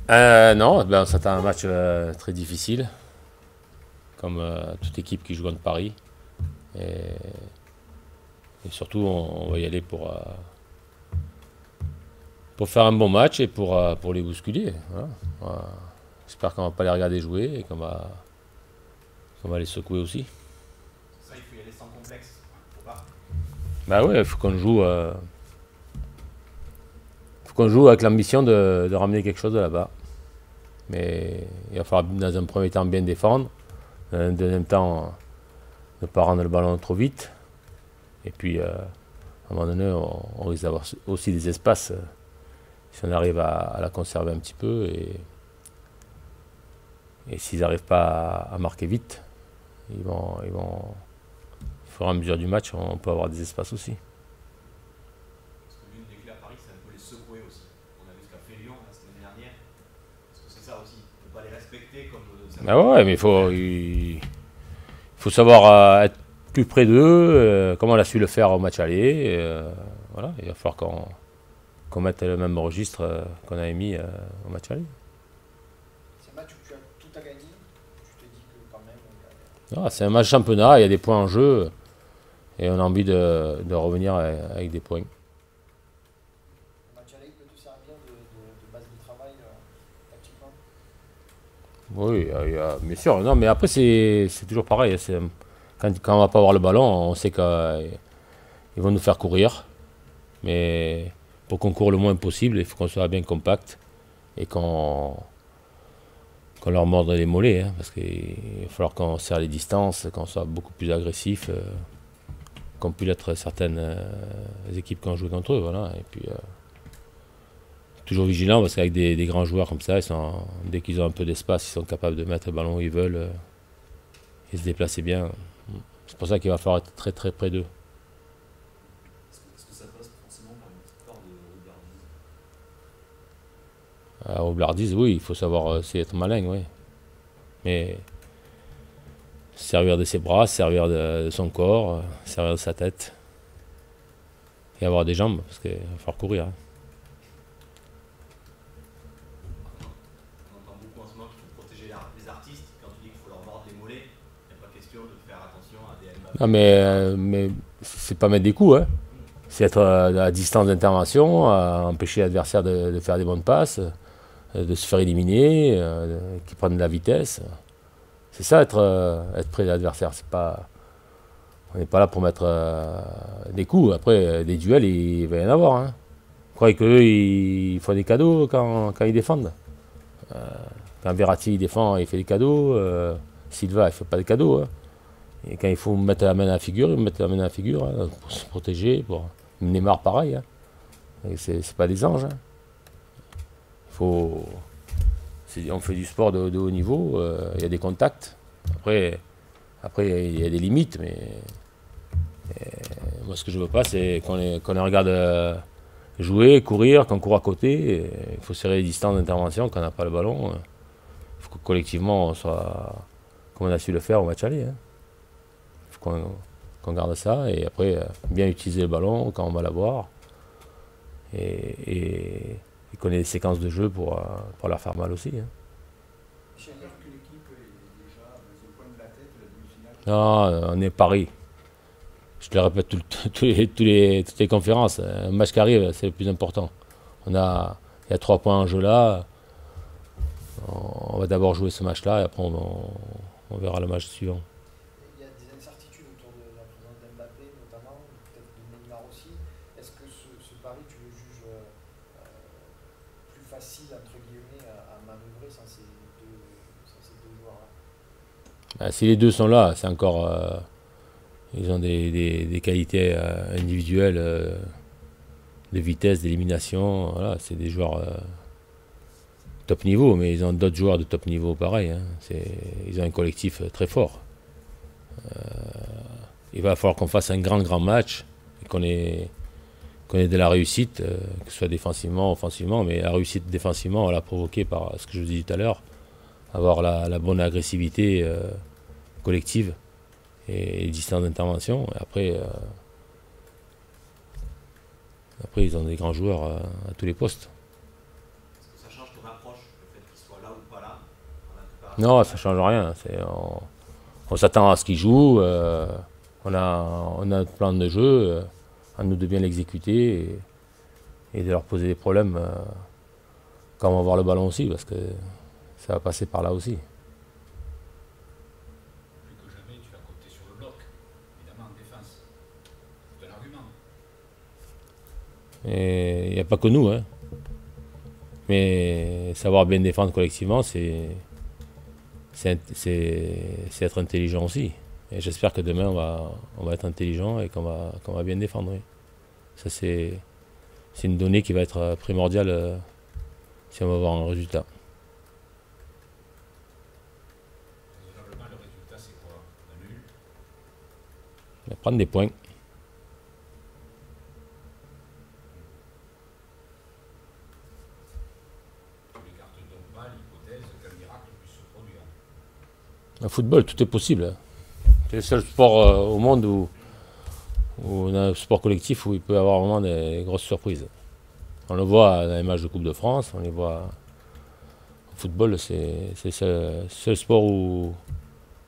Non, ben, on s'attend à un match très difficile, comme toute équipe qui joue contre Paris. Et, et surtout, on va y aller pour faire un bon match et pour les bousculer. Voilà. J'espère qu'on va pas les regarder jouer et qu'on va les secouer aussi. Ça, il faut y aller sans complexe. Faut pas. Bah ouais, il faut qu'on joue avec l'ambition de ramener quelque chose de là-bas. Mais il va falloir dans un premier temps bien défendre, dans un deuxième temps ne pas rendre le ballon trop vite. Et puis à un moment donné, on risque d'avoir aussi des espaces si on arrive à la conserver un petit peu. Et s'ils n'arrivent pas à marquer vite, au fur et à mesure du match, on peut avoir des espaces aussi. Parce que l'une des clés à Paris, c'est un peu les secouer aussi. On a vu ce qu'a fait Lyon la semaine dernière. Parce que c'est ça aussi. Ne pas les respecter comme Ah certaines ouais, ouais, équipes mais peuvent le faire. il faut savoir être plus près d'eux, comme on a su le faire au match aller. Voilà, il va falloir qu'on mette le même registre qu'on avait mis au match aller. C'est un match où tu as tout à gagner. Tu te dis que quand même, Ah, c'est un match championnat, il y a des points en jeu et on a envie de revenir avec des points. le match aller peut te servir de base de travail tactiquement. Oui, bien sûr. Non, mais après, c'est toujours pareil. Quand on va pas avoir le ballon, on sait qu'ils vont nous faire courir. Mais pour qu'on court le moins possible, il faut qu'on soit bien compact et qu'on leur morde les mollets. Hein, parce qu'il va falloir qu'on serre les distances, qu'on soit beaucoup plus agressif, qu'on puisse être certaines équipes qui ont joué contre eux. Voilà. Et puis, toujours vigilant parce qu'avec des grands joueurs comme ça, dès qu'ils ont un peu d'espace, ils sont capables de mettre le ballon où ils veulent et se déplacer bien. C'est pour ça qu'il va falloir être très très près d'eux. Est-ce que ça passe forcément par une victoire de Roublardise? Au Blardise, oui, il faut savoir être malin, oui. Mais servir de ses bras, servir de son corps, servir de sa tête et avoir des jambes parce qu'il va falloir courir. Hein. On entend beaucoup en ce moment qu'il faut protéger les artistes. Quand tu dis qu'il faut leur mordre les mollets, il n'y a pas question de faire attention à des Non, Mbappé, des Neymar. mais c'est pas mettre des coups, hein. C'est être à distance d'intervention, empêcher l'adversaire de faire des bonnes passes, de se faire éliminer, qui prennent de la vitesse. C'est ça être près de l'adversaire. On n'est pas là pour mettre des coups. Après, des duels, il va y en avoir. Hein. Vous croyez qu'eux, ils font des cadeaux quand ils défendent. Quand Verratti il défend, il fait des cadeaux. Silva, il ne fait pas de cadeaux. Hein. Et quand il faut mettre la main à la figure, il met la main à la figure hein, pour se protéger. Neymar, pareil. Hein. C'est pas des anges. Hein. Faut... On fait du sport de haut niveau, il y a des contacts. Après, il y a des limites, mais moi, ce que je veux pas, c'est qu'on les regarde jouer, courir, qu'on court à côté. Il faut serrer les distances d'intervention quand on n'a pas le ballon. Il faut que collectivement, on soit comme on a su le faire au match aller. Hein. Il faut qu'on garde ça et après, bien utiliser le ballon quand on va l'avoir et qu'on ait des séquences de jeu pour leur faire mal aussi. Hein. J'ai peur que l'équipe est déjà sur le coin de la tête de la demi-finale. Non, on est Paris. Je te le répète toutes les conférences. Un match qui arrive, c'est le plus important. Il y a 3 points en jeu là. On va d'abord jouer ce match-là et après on verra le match suivant. Il y a des incertitudes autour de la présence d'Mbappé notamment, peut-être de Neymar aussi. Est-ce que ce pari, tu le juges plus facile entre guillemets à manœuvrer sans ces deux joueurs-là? Si les deux sont là, c'est encore. Ils ont des qualités individuelles de vitesse, d'élimination. Voilà, c'est des joueurs top niveau, mais ils ont d'autres joueurs de top niveau pareil. Hein. Ils ont un collectif très fort. Il va falloir qu'on fasse un grand match et qu'on ait de la réussite, que ce soit défensivement, offensivement, mais la réussite défensivement, on l'a provoquée par ce que je vous dis tout à l'heure, avoir la bonne agressivité collective et distance d'intervention. Et après, ils ont des grands joueurs à tous les postes. Est-ce que ça change ton approche, le fait soit là ou pas là, dans la préparation. Non, ça ne change rien. On s'attend à ce qu'ils jouent. On a notre plan de jeu. À nous de bien l'exécuter et de leur poser des problèmes quand on va voir le ballon aussi, parce que ça va passer par là aussi. Plus que jamais, tu vas compter sur le bloc, évidemment en défense. C'est un argument. Et il n'y a pas que nous, hein. Mais savoir bien défendre collectivement, c'est être intelligent aussi. Et j'espère que demain, on va être intelligent et qu'on va bien défendre. Oui. Ça, c'est une donnée qui va être primordiale si on va avoir un résultat. Raisonnablement, le résultat, c'est quoi? Un nul? Prendre des points. Tu n'écartes donc pas l'hypothèse qu'un miracle puisse se produire. En football, tout est possible. C'est le seul sport au monde où on a un sport collectif où il peut y avoir vraiment des grosses surprises. On le voit dans les matchs de Coupe de France, on les voit. Au football, c'est le seul sport où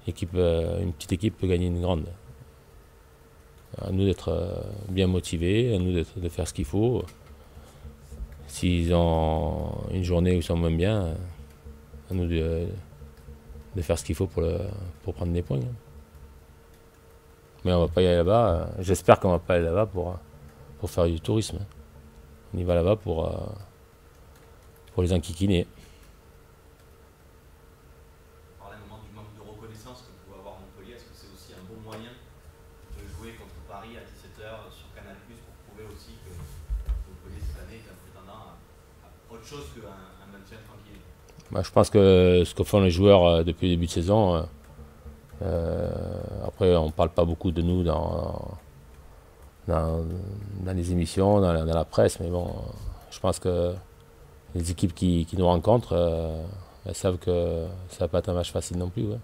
une petite équipe peut gagner une grande. À nous d'être bien motivés, à nous de faire ce qu'il faut. S'ils ont une journée où ils sont moins bien, à nous de faire ce qu'il faut pour prendre des points. Mais on ne va pas y aller là-bas. J'espère qu'on ne va pas aller là-bas pour faire du tourisme. On y va là-bas pour les enquiquiner. On parlait un moment du manque de reconnaissance que pouvait avoir Montpellier. Est-ce que c'est aussi un bon moyen de jouer contre Paris à 17h sur Canal+ pour prouver aussi que Montpellier cette année est un prétendant à autre chose qu'un maintien tranquille? Je pense que ce que font les joueurs depuis le début de saison, après on ne parle pas beaucoup de nous dans les émissions, dans la presse, mais bon, je pense que les équipes qui nous rencontrent, elles savent que ça ne va pas être un match facile non plus. Ouais.